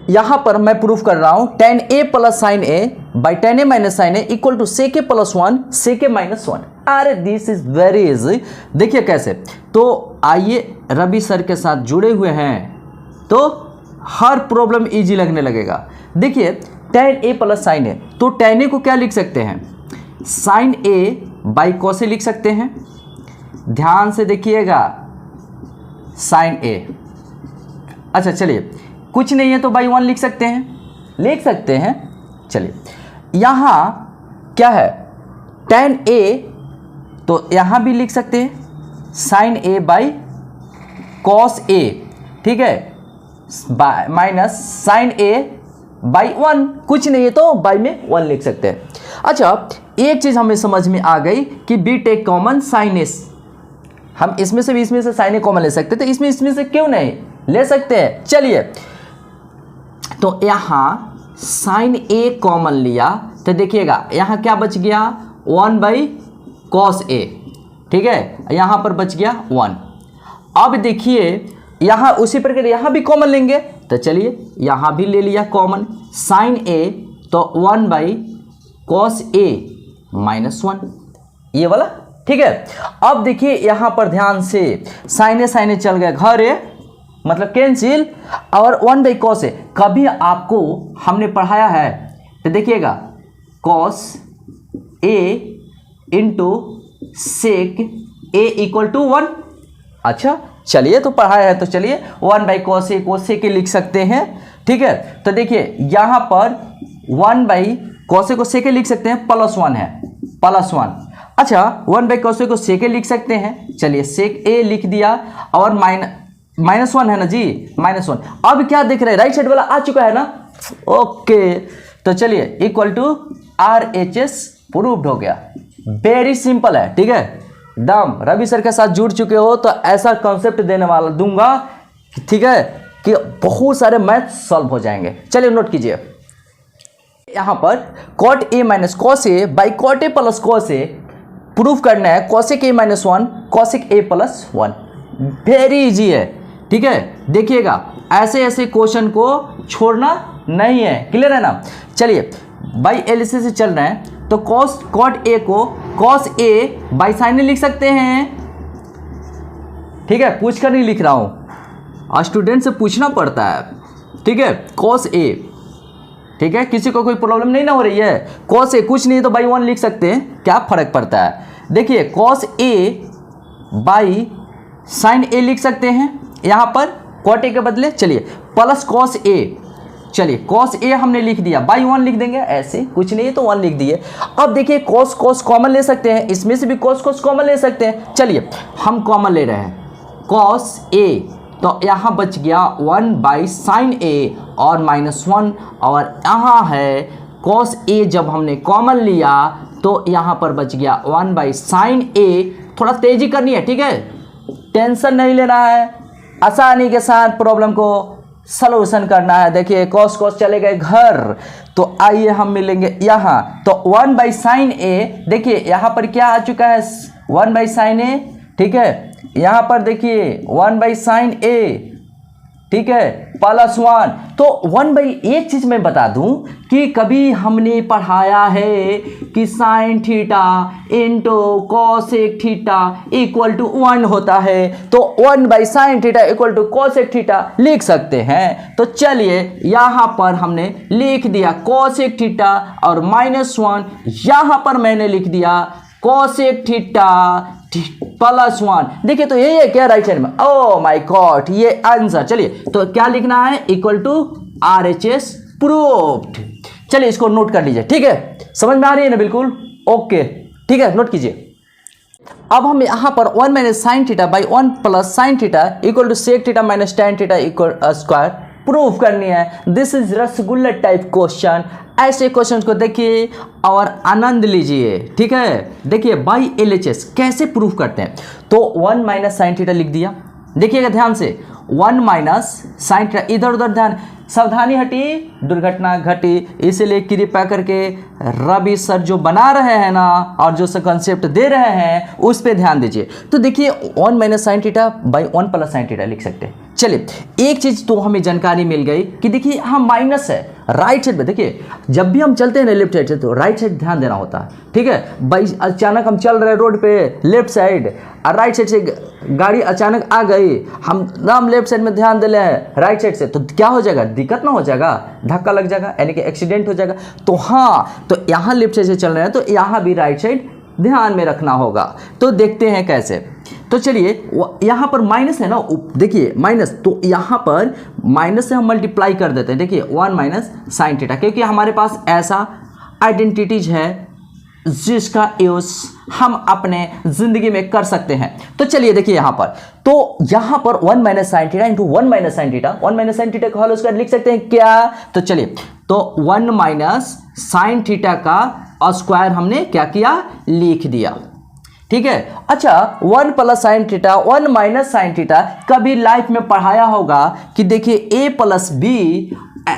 यहां पर मैं प्रूफ कर रहा हूं tan a plus sine A by tan a minus sine A equal to sec a plus 1 sec a minus 1। अरे दिस इज वेरी इजी। देखिए कैसे, तो आइए रवि सर के साथ जुड़े हुए हैं तो हर प्रॉब्लम इजी लगने लगेगा। देखिए tan a plus sine A, तो tan a को क्या लिख सकते हैं, sine A by cos a लिख सकते हैं। ध्यान से देखिएगा, साइन ए, अच्छा चलिए कुछ नहीं है तो बाई 1 लिख सकते हैं, चलिए यहाँ क्या है tan a, तो यहाँ भी लिख सकते हैं sine A by cos a, ठीक है, माइनस साइन ए बाई 1, कुछ नहीं है तो बाई में 1 लिख सकते हैं। अच्छा एक चीज़ हमें समझ में आ गई कि be take common sine S, हम इसमें से भी इसमें से साइन ए कॉमन ले सकते, तो इसमें से क्यों नहीं ले सकते हैं। चलिए तो यहाँ साइन ए कॉमन लिया तो देखिएगा यहाँ क्या बच गया 1 बाई cos a, ठीक है, यहाँ पर बच गया 1। अब देखिए यहाँ उसी प्रकार यहाँ भी कॉमन लेंगे, तो चलिए यहाँ भी ले लिया कॉमन साइन ए, तो 1 बाई cos a माइनस 1, ये वाला, ठीक है। अब देखिए यहाँ पर ध्यान से साइन ए चल गया घर ए, मतलब कैंसिल, और 1 बाई cos a कभी आपको हमने पढ़ाया है तो देखिएगा cos a into sec a equal to 1। अच्छा चलिए तो पढ़ाया है, तो चलिए 1 बाई cos a को सेक लिख सकते हैं, ठीक है। तो देखिए यहाँ पर 1 बाई cos a को सेक लिख सकते हैं, प्लस 1 है, प्लस 1। अच्छा 1 बाई cos a को सेक लिख सकते हैं, चलिए सेक a लिख दिया, और माइनस 1 है ना जी, माइनस 1। अब क्या देख रहे हैं, राइट साइड वाला आ चुका है ना, ओके। तो चलिए इक्वल टू RHS प्रूव्ड हो गया, वेरी सिंपल है, ठीक है एकदम। रवि सर के साथ जुड़ चुके हो तो ऐसा कॉन्सेप्ट देने वाला दूंगा, ठीक है, कि बहुत सारे मैथ सॉल्व हो जाएंगे। चलिए नोट कीजिए, यहाँ पर cot a minus cos a by cot a plus cos a proof करना है cosec a minus 1 cosec a plus 1, very easy है, ठीक है। देखिएगा ऐसे ऐसे क्वेश्चन को छोड़ना नहीं है, क्लियर है ना। चलिए बाई एलसी से चल रहे हैं, तो cot a को cos a बाई साइन ए लिख सकते हैं, ठीक है, पूछ कर नहीं लिख रहा हूँ, स्टूडेंट से पूछना पड़ता है, ठीक है, cos a, ठीक है, किसी को कोई प्रॉब्लम नहीं ना हो रही है, cos a कुछ नहीं तो बाई 1 लिख सकते हैं, क्या फर्क पड़ता है। देखिए cos a बाई साइन ए लिख सकते हैं, यहाँ पर cot a के बदले, चलिए प्लस cos a, चलिए cos a हमने लिख दिया, बाई 1 लिख देंगे, ऐसे कुछ नहीं तो 1 लिख दिए। अब देखिए cos कॉमन ले सकते हैं, इसमें से भी cos कॉमन ले सकते हैं, चलिए हम कॉमन ले रहे हैं cos a, तो यहाँ बच गया 1 बाई साइन ए और माइनस 1, और यहाँ है cos a जब हमने कॉमन लिया तो यहाँ पर बच गया 1 बाई साइन ए। थोड़ा तेजी करनी है, ठीक है, टेंशन नहीं लेना है, आसानी के साथ प्रॉब्लम को सॉल्यूशन करना है। देखिए cos चले गए घर, तो आइए हम मिलेंगे यहाँ, तो 1 बाई साइन ए, देखिए यहाँ पर क्या आ चुका है 1 बाई साइन ए, ठीक है, यहाँ पर देखिए 1 बाई साइन ए, ठीक है, प्लस 1। तो 1 बाई, एक चीज मैं बता दूं कि कभी हमने पढ़ाया है कि sine theta into cosec theta equal to 1 होता है, तो 1 by sine theta equal to cosec theta लिख सकते हैं। तो चलिए यहाँ पर हमने लिख दिया कॉसेक थीटा और माइनस 1, यहाँ पर मैंने लिख दिया कॉसेक थीटा प्लस 1। देखिए तो यही है क्या राइट साइड में, ओ माय गॉड, ये आंसर। चलिए तो क्या लिखना है, इक्वल टू RHS प्रूव्ड। चलिए इसको नोट कर लीजिए, ठीक है, समझ में आ रही है ना, बिल्कुल ओके, ठीक है, नोट कीजिए। अब हम यहाँ पर 1 minus sine theta by 1 plus sine theta equal to sec theta minus tan theta equal square proof करनी है। This is rasgulla type question. ऐसे क्वेश्चन को देखिए और आनंद लीजिए, ठीक है। देखिए बाई LHS कैसे प्रूफ करते हैं, तो 1 माइनस साइन थीटा लिख दिया, देखिएगा ध्यान से, 1 माइनस साइन थीटा, इधर उधर ध्यान, सावधानी हटी, दुर्घटना घटी। इसीलिए कृपया करके रवि सर जो बना रहे हैं ना और जो कंसेप्ट दे रहे हैं उस पे ध्यान दीजिए। तो देखिए 1 minus sine theta by 1 plus sine theta लिख सकते हैं। चलिए एक चीज तो हमें जानकारी मिल गई कि देखिए हाँ माइनस है राइट साइड में। देखिए जब भी हम चलते हैं ना लेफ्ट साइड से तो राइट साइड ध्यान देना होता है, ठीक है भाई। अचानक हम चल रहे हैं रोड पे लेफ्ट साइड और राइट साइड से गाड़ी अचानक आ गई, हम लेफ्ट साइड में ध्यान दे रहे हैं राइट साइड से, तो क्या हो जाएगा, दिक्कत ना हो जाएगा, धक्का लग जाएगा यानी कि एक्सीडेंट हो जाएगा। तो हाँ, तो यहाँ लेफ्ट साइड से चल रहे हैं तो यहाँ भी राइट साइड ध्यान में रखना होगा। तो देखते हैं कैसे। तो चलिए यहाँ पर माइनस है ना, देखिए माइनस, तो यहाँ पर माइनस से हम मल्टीप्लाई कर देते हैं। देखिए 1 माइनस साइन थीटा, क्योंकि हमारे पास ऐसा आइडेंटिटीज है जिसका यूज हम अपने जिंदगी में कर सकते हैं। तो चलिए देखिए यहाँ पर, तो यहाँ पर 1 minus sine theta into 1 minus sine theta, 1 minus sine theta का होल स्क्वायर लिख सकते हैं क्या। तो चलिए, तो 1 माइनस साइन थीटा का स्क्वायर हमने क्या किया, लिख दिया, ठीक है। अच्छा 1 plus sine theta 1 minus sine theta कभी लाइफ में पढ़ाया होगा कि देखिए a plus B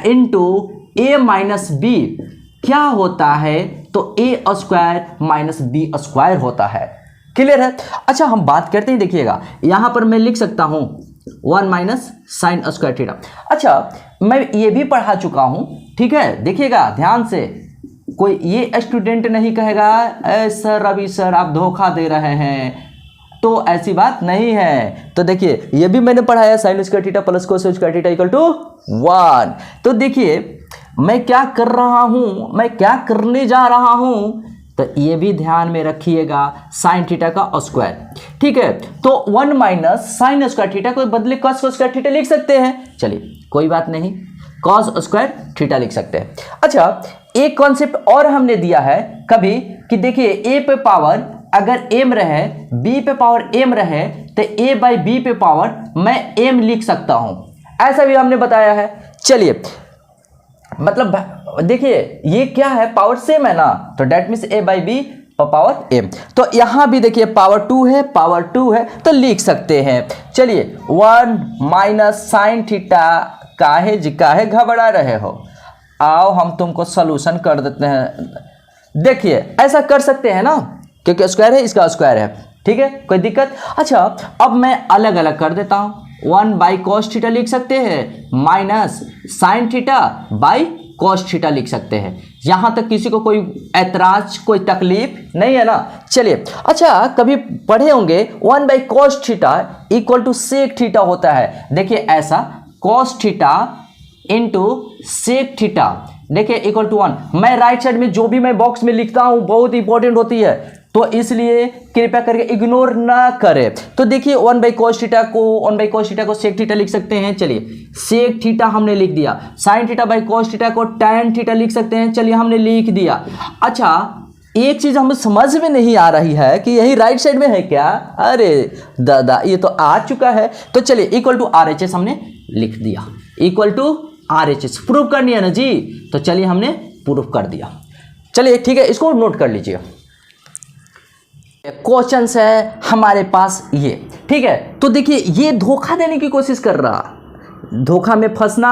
into A minus B क्या होता है, तो a square minus B square होता है। क्लियर है। अच्छा हम बात करते हैं, देखिएगा यहां पर मैं लिख सकता हूं 1 माइनस साइन स्क्वायर थीटा। अच्छा मैं ये भी पढ़ा चुका हूं, ठीक है, देखिएगा ध्यान से, कोई ये स्टूडेंट नहीं कहेगा सर रवि सर आप धोखा दे रहे हैं, तो ऐसी बात नहीं है। तो देखिए ये भी मैंने पढ़ाया, sine square theta plus cos square theta equal to 1। तो देखिए मैं क्या कर रहा हूं, मैं क्या करने जा रहा हूं, तो ये भी ध्यान में रखिएगा, साइन थीटा का स्क्वायर, ठीक है। तो 1 माइनस साइन स्क्वायर थीटा को बदले कॉस स्क्वायर थीटा लिख सकते हैं। चलिए कोई बात नहीं, कॉस स्क्वायर थीटा लिख सकते हैं। अच्छा एक कॉन्सेप्ट और हमने दिया है कभी कि देखिए a पे पावर अगर m रहे, b पे पावर m रहे, तो a बाई b पे पावर मैं m लिख सकता हूं, ऐसा भी हमने बताया है। चलिए मतलब देखिए ये क्या है, पावर सेम है ना, तो that means a by B power m। तो यहां भी देखिए पावर 2 है, पावर 2 है, तो लिख सकते हैं। चलिए 1 माइनस साइन थीटा, काहे घबरा रहे हो, आओ हम तुमको सॉल्यूशन कर देते हैं। देखिए ऐसा कर सकते हैं ना, क्योंकि स्क्वायर है, इसका स्क्वायर है, ठीक है, कोई दिक्कत। अच्छा अब मैं अलग अलग कर देता हूं, 1 बाई कॉस थीटा लिख सकते हैं, minus sine theta by cos theta लिख सकते हैं। यहां तक किसी को कोई ऐतराज, कोई तकलीफ नहीं है ना। चलिए अच्छा कभी पढ़े होंगे 1 by cos theta equal to sec theta होता है। देखिए ऐसा cos theta into sec theta, देखिए इक्वल टू 1। मैं राइट साइड में जो भी मैं बॉक्स में लिखता हूं बहुत इंपॉर्टेंट होती है, तो इसलिए कृपया करके इग्नोर ना करें। तो देखिए 1 बाई कॉस थीटा को सेक थीटा लिख सकते हैं। चलिए सेक थीटा हमने लिख दिया, sign theta by cos theta को टैन थीटा लिख सकते हैं, चलिए हमने लिख दिया। अच्छा एक चीज हमें समझ में नहीं आ रही है कि यही राइट साइड में है क्या, अरे दादा ये तो आ चुका है। तो चलिए इक्वल टू RHS हमने लिख दिया, इक्वल टू RHS प्रूव करनी है ना जी, तो चलिए हमने प्रूव कर दिया। चलिए ठीक है, इसको नोट कर लीजिए। क्वेश्चंस है हमारे पास ये, ठीक है। तो देखिए ये धोखा देने की कोशिश कर रहा, धोखा में फंसना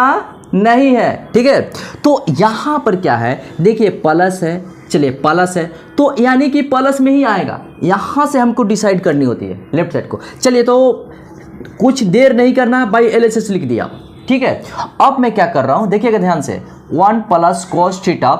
नहीं है, ठीक है। तो यहां पर क्या है, देखिए प्लस है, चलिए प्लस है तो यानी कि प्लस में ही आएगा, यहां से हमको डिसाइड करनी होती है लेफ्ट साइड को। चलिए तो कुछ देर नहीं करना, बाई LHS लिख दिया, ठीक है। अब मैं क्या कर रहा हूं, देखिएगा ध्यान से, 1 प्लस कॉस थीटा,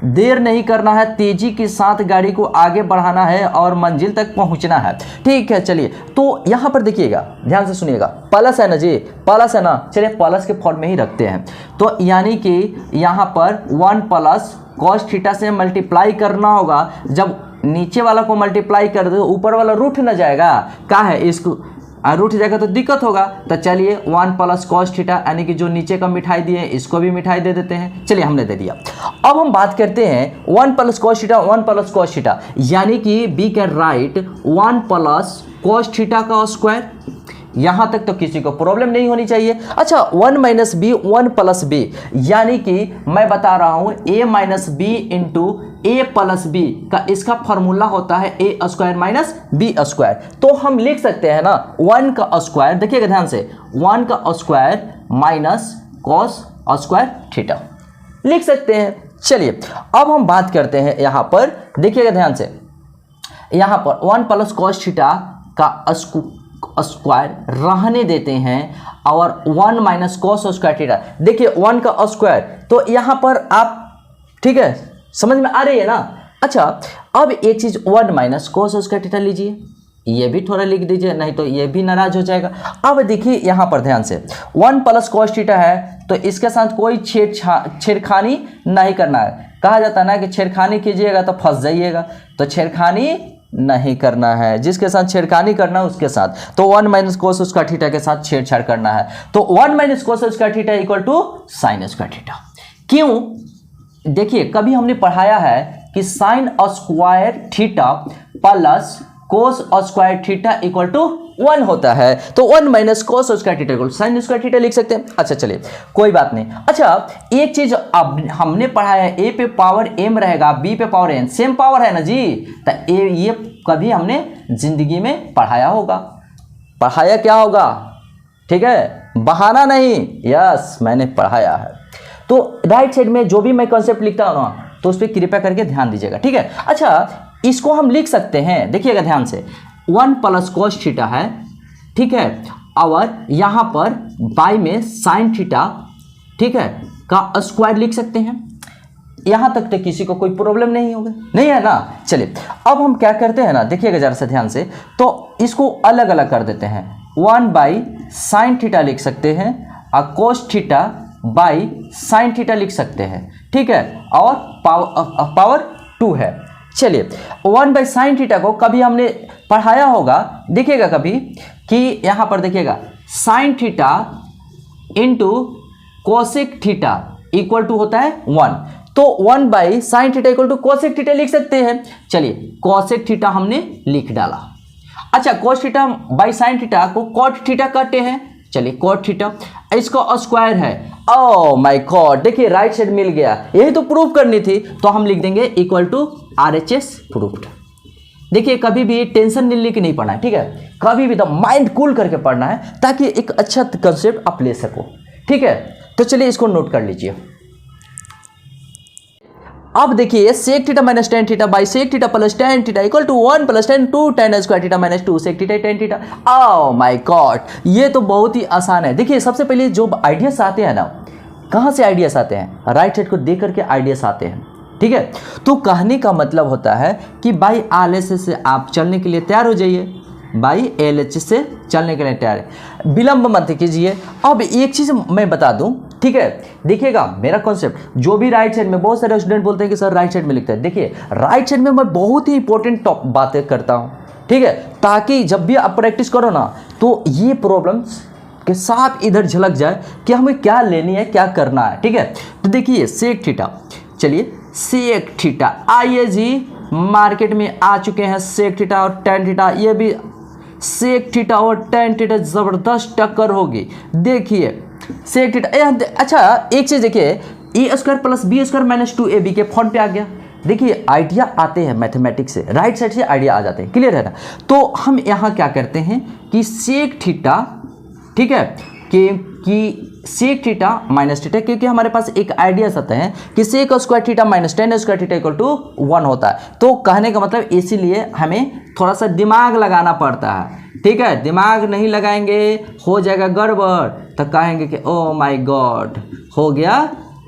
देर नहीं करना है, तेजी के साथ गाड़ी को आगे बढ़ाना है और मंजिल तक पहुंचना है, ठीक है। चलिए तो यहां पर देखिएगा, ध्यान से सुनिएगा, प्लस है ना जी, प्लस है ना, चलिए प्लस के फॉर्म में ही रखते हैं। तो यानी कि यहां पर 1 प्लस कॉस थीटा से मल्टीप्लाई करना होगा, जब नीचे वाला को मल्टीप्लाई कर दो ऊपर वाला रूठ न जाएगा, क्या है इसको रूठ जाएगा तो दिक्कत होगा। तो चलिए 1 प्लस कॉस थीटा यानी कि जो नीचे का मिठाई दिए इसको भी मिठाई दे देते हैं, चलिए हमने दे दिया। अब हम बात करते हैं 1 plus cos theta, 1 plus cos theta, यानी कि we can write 1 plus cos theta का स्क्वायर यहां तक तो किसी को प्रॉब्लम नहीं होनी चाहिए। अच्छा 1 माइनस बी 1 प्लस बी, यानी कि मैं बता रहा हूं a minus B into A plus B का इसका फॉर्मूला होता है A square minus B square. तो हम लिख सकते हैं ना 1 का स्क्वायर, देखिएगा ध्यान से, 1 का square minus cos square theta लिख सकते हैं। चलिए अब हम बात करते हैं यहां पर, देखिएगा ध्यान से, यहां पर 1 प्लस कॉस थीटा का स्क्वायर रहने देते हैं और 1 माइनस कॉस स्क्वायर थीटा, देखिए 1 का स्क्वायर, तो यहां पर आप, ठीक है, समझ में आ रही है ना। अच्छा अब एक चीज 1 माइनस कॉस स्क्वायर थीटा लीजिए, ये भी थोड़ा लिख दीजिए, नहीं तो ये भी नाराज हो जाएगा। अब देखिए यहां पर ध्यान से 1 प्लस कॉस थीटा है, तो इसके साथ कोई छेड़खानी नहीं करना है। कहा जाता है ना कि छेड़खानी कीजिएगा तो फंस जाइएगा, तो छेड़खानी नहीं करना है, जिसके साथ छेड़खानी करना है उसके साथ, तो 1 माइनस कोस स्क्वायर थीटा के साथ छेड़छाड़ करना है, तो 1 minus cos square theta equal to sine square theta. क्यों, देखिए कभी हमने पढ़ाया है कि sine square theta plus cos square theta equal to 1 होता है, तो 1 minus cos square theta equal sine square theta लिख सकते हैं। अच्छा चलिए कोई बात नहीं। अच्छा एक चीज अब हमने पढ़ाया है, ए पे पावर m रहेगा, बी पे पावर n, सेम पावर है ना जी, तो ये कभी हमने जिंदगी में पढ़ाया होगा, पढ़ाया क्या होगा, ठीक है, बहाना नहीं, यस मैंने पढ़ाया है। तो राइट साइड में जो भी मैं कॉन्सेप्ट लिखता हूं ना, तो उस पर कृपया करके ध्यान दीजिएगा, ठीक है। अच्छा इसको हम लिख सकते हैं, देखिएगा ध्यान से, 1 प्लस कॉस थीटा है, ठीक है, और यहां पर बाई में साइन थीटा, ठीक है, का स्क्वायर लिख सकते हैं। यहां तक तो किसी को कोई प्रॉब्लम नहीं होगा, नहीं है ना। चलिए अब हम क्या करते हैं ना, देखिएगा जरा से ध्यान से, तो इसको अलग अलग कर देते हैं, 1 बाई साइन थीटा लिख सकते हैं और cos theta by sine theta लिख सकते हैं, ठीक है, और पावर 2 है। चलिए 1 बाई साइन थीटा को कभी हमने पढ़ाया होगा, देखिएगा कभी कि यहां पर देखिएगा sine theta into cosec theta equal to होता है 1, तो 1 by sine theta equal to cosec theta लिख सकते हैं। चलिए कोसेक थीटा हमने लिख डाला। अच्छा cos theta by sine theta को कॉट थीटा करते हैं, चलिए कॉट थीटा, इसका स्क्वायर है, ओ माय गॉड, देखिए राइट साइड मिल गया, यही तो प्रूफ करनी थी, तो हम लिख देंगे इक्वल टू RHS प्रूफ्ड। देखिए कभी भी टेंशन लेके नहीं पढ़ना है, ठीक है, कभी भी तो माइंड कूल करके पढ़ना है, ताकि एक अच्छा कंसेप्ट आप ले सको, ठीक है। तो चलिए इसको नोट कर लीजिए। अब देखिए sec theta minus tan theta by sec theta plus tan theta equal to 1 plus tan 2 tan square theta minus 2 sec theta tan theta. Oh my god, ये तो बहुत ही आसान है। देखिए सबसे पहले जो आइडियाज आते हैं ना, कहाँ से आइडियाज आते हैं, राइट साइड को देख करके आइडियाज आते हैं, ठीक है। तो कहने का मतलब होता है कि बाई LHS से आप चलने के लिए तैयार हो जाइए, बाई LHS से चलने के लिए तैयार है, विलंब मत कीजिए। अब एक चीज़ मैं बता दूं, ठीक है, देखिएगा मेरा कॉन्सेप्ट, जो भी राइट साइड में, बहुत सारे स्टूडेंट बोलते हैं कि सर राइट साइड में लिखते हैं, देखिए राइट साइड में मैं बहुत ही इंपॉर्टेंट टॉप बातें करता हूँ, ठीक है, ताकि जब भी आप प्रैक्टिस करो ना, तो ये प्रॉब्लम्स के साथ इधर झलक जाए कि हमें क्या लेनी है, क्या करना है, ठीक है। तो देखिए सेक थीटा, चलिए सेक थीटा, आइए जी मार्केट में आ चुके हैं सेक थीटा और टेन थीटा, ये भी सेक थीटा और टेन थीटा जबरदस्त टक्कर होगी। देखिए सेक थीटा, अच्छा एक चीज देखिए, a square plus b square minus 2ab के फॉर्म पे आ गया। देखिए आइडिया आते हैं मैथमेटिक्स से, राइट साइड से आइडिया आ जाते हैं, क्लियर है ना। तो हम यहाँ क्या करते हैं कि सेक थीटा, ठीक है, कि सेक थीटा माइनस थीटा, क्योंकि हमारे पास एक आइडिया आता है कि sec square theta minus tan square theta equal to 1 होता है। तो कहने का मतलब इसीलिए हमें थोड़ा सा दिमाग लगाना पड़ता है, ठीक है, दिमाग नहीं लगाएंगे हो जाएगा गड़बड़, तो कहेंगे कि ओ माय गॉड हो गया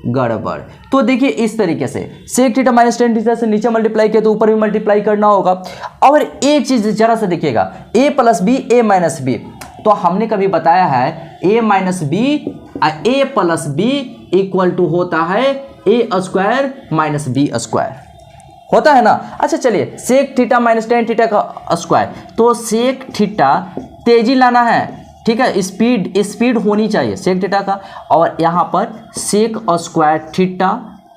गड़बड़। तो देखिए इस तरीके से sec theta minus tan theta से नीचे मल्टीप्लाई किया तो ऊपर भी मल्टीप्लाई करना होगा। और एक चीज जरा सा देखिएगा, a plus B A minus B, तो हमने कभी बताया है a minus B a plus B equal to होता है a square minus B square, होता है ना। अच्छा चलिए sec theta minus tan theta का स्क्वायर, तो सेक थीटा तेजी लाना है, ठीक है, स्पीड होनी चाहिए सेक थीटा का, और यहाँ पर सेक स्क्वायर थीटा,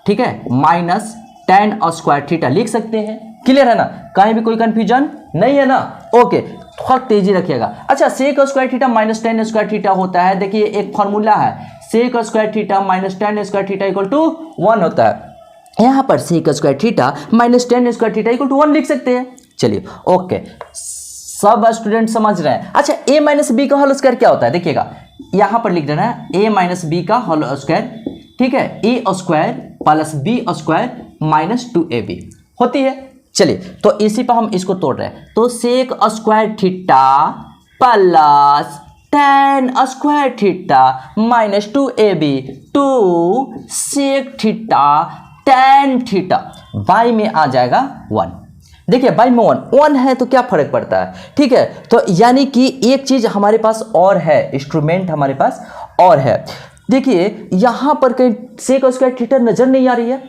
ठीक है, माइनस टेन स्क्वायर थीटा लिख सकते हैं, क्लियर है ना, कहीं भी कोई कंफ्यूजन नहीं है ना। ओके थोड़ा तेजी रखिएगा। अच्छा, sec square theta minus tan square theta होता है, देखिए एक फॉर्मूला है, sec square theta minus tan square theta equal to 1 होता है। यहाँ पर sec square theta minus tan square theta equal to 1 लिख सकते हैं। चलिए ओके, सब स्टूडेंट समझ रहे हैं। अच्छा, a माइनस बी का होल स्क्वायर क्या होता है, देखिएगा यहाँ पर लिख देना है a माइनस बी का होल स्क्वायर, ठीक है, a square plus b square minus 2ab होती है। चलिए तो इसी पर हम इसको तोड़ रहे हैं, तो sec square theta plus tan square theta minus 2ab two sec theta tan theta, by में आ जाएगा 1। देखिए बाई में 1 है तो क्या फर्क पड़ता है, ठीक है। तो यानी कि एक चीज हमारे पास और है, इंस्ट्रूमेंट हमारे पास और है। देखिए यहां पर कहीं सेक स्क्वायर थीटा नजर नहीं आ रही है,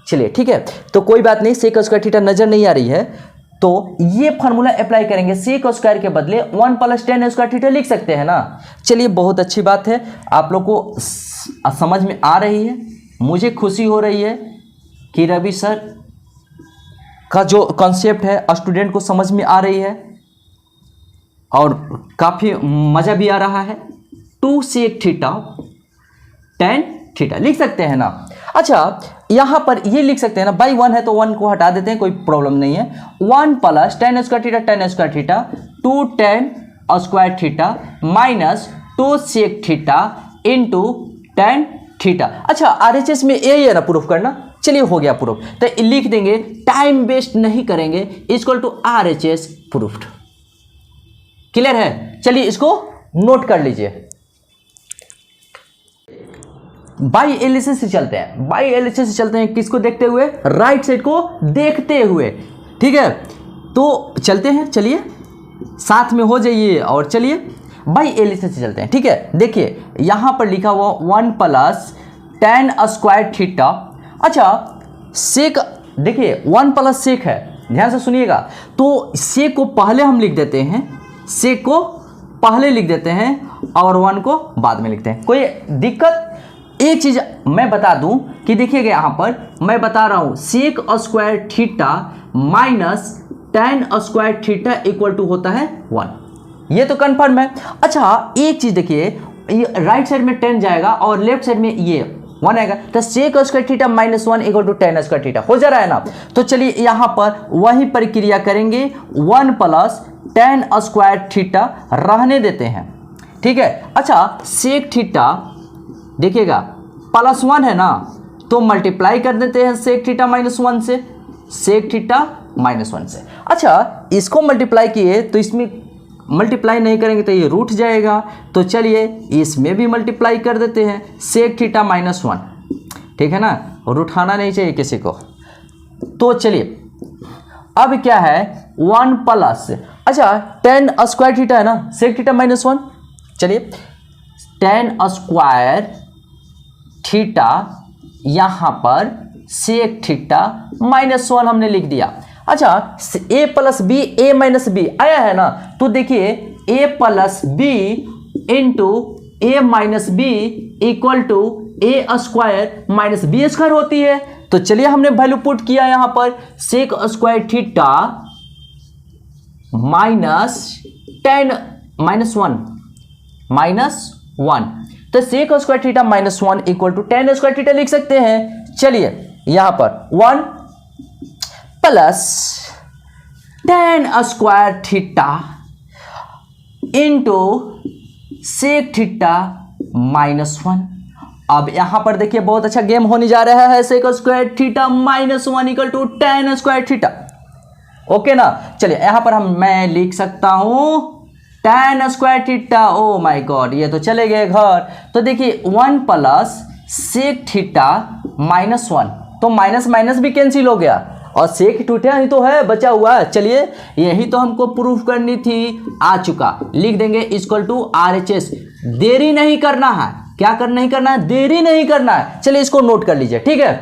चलिए ठीक है, तो कोई बात नहीं, सेक स्क्वायर थीटा नजर नहीं आ रही है तो ये फार्मूला अप्लाई करेंगे, सेक स्क्वायर के बदले 1 प्लस टेन स्क्वायर थीटा लिख सकते हैं ना। चलिए बहुत अच्छी बात है, आप लोग को समझ में आ रही है, मुझे खुशी हो रही है कि रवि सर का जो कॉन्सेप्ट है स्टूडेंट को समझ में आ रही है और काफ़ी मज़ा भी आ रहा है। 2 सेक थीटा टेन थीटा लिख सकते हैं ना। अच्छा यहाँ पर ये लिख सकते हैं ना, बाई 1 है तो 1 को हटा देते हैं, कोई प्रॉब्लम नहीं है। 1 plus tan square theta tan square theta 2 tan square theta minus 2 sec theta into tan theta. अच्छा RHS में यही है ना प्रूफ करना, चलिए हो गया प्रूफ, तो लिख देंगे, टाइम वेस्ट नहीं करेंगे, equal to RHS proved. Clear है, चलिए इसको नोट कर लीजिए। बाई एलिसिस से चलते हैं, बाई एलिसिस से चलते हैं, किसको देखते हुए, राइट साइड को देखते हुए, ठीक है। तो चलते हैं, चलिए साथ में हो जाइए और चलिए बाई एलिसिस से चलते हैं, ठीक है। देखिए यहां पर लिखा हुआ 1 प्लस टेन स्क्वायर थीटा। अच्छा सेक, देखिए 1 प्लस सेक है, ध्यान से सुनिएगा, तो सेक को पहले हम लिख देते हैं, सेक को पहले लिख देते हैं और 1 को बाद में लिखते हैं, कोई दिक्कत। एक चीज मैं बता दूं कि देखिएगा यहाँ पर मैं बता रहा हूं, sec square theta minus tan square theta equal to होता है 1, ये तो कंफर्म है। अच्छा एक चीज देखिए, ये राइट साइड में 10 जाएगा और लेफ्ट साइड में ये 1 आएगा, तो sec square theta minus 1 equal to tan square theta हो जा रहा है ना। तो चलिए यहाँ पर वही प्रक्रिया करेंगे, 1 प्लस टेन स्क्वायर थीटा रहने देते हैं, ठीक है। अच्छा सेक थीटा देखिएगा प्लस 1 है ना, तो मल्टीप्लाई कर देते हैं सेक थीटा माइनस 1 से, सेक थीटा माइनस 1 से। अच्छा इसको मल्टीप्लाई किए तो इसमें मल्टीप्लाई नहीं करेंगे तो ये रूठ जाएगा, तो चलिए इसमें भी मल्टीप्लाई कर देते हैं, सेक थीटा माइनस 1, ठीक है ना, और उठाना नहीं चाहिए किसी को। तो चलिए अब क्या है, 1 प्लस, अच्छा टेन स्क्वायर थीटा है ना, सेक थीटा माइनस 1, चलिए टेन स्क्वायर थीटा यहाँ पर सेक थीटा माइनस 1 हमने लिख दिया। अच्छा a plus B A minus B आया है ना, तो देखिए a plus B into A minus B equal to A square minus B square होती है। तो चलिए हमने वैल्यू पुट किया यहाँ पर, sec square theta minus tan minus 1, तो sec square theta minus 1 equal to tan square theta लिख सकते हैं। चलिए यहां पर 1 plus tan square theta into sec theta minus 1। अब यहां पर देखिए बहुत अच्छा गेम होने जा रहा है, sec square theta minus 1 equal to tan square theta, okay ना। चलिए यहां पर मैं लिख सकता हूं tan square theta, oh my god ये तो चले गए घर। तो देखिए 1 प्लस सेक थीटा माइनस 1, तो माइनस माइनस भी कैंसिल हो गया और सेक थीटा ही तो है बचा हुआ। चलिए यही तो हमको प्रूफ करनी थी, आ चुका, लिख देंगे इक्वल टू RHS। देरी नहीं करना है, क्या नहीं करना है, देरी नहीं करना है। चलिए इसको नोट कर लीजिए, ठीक है।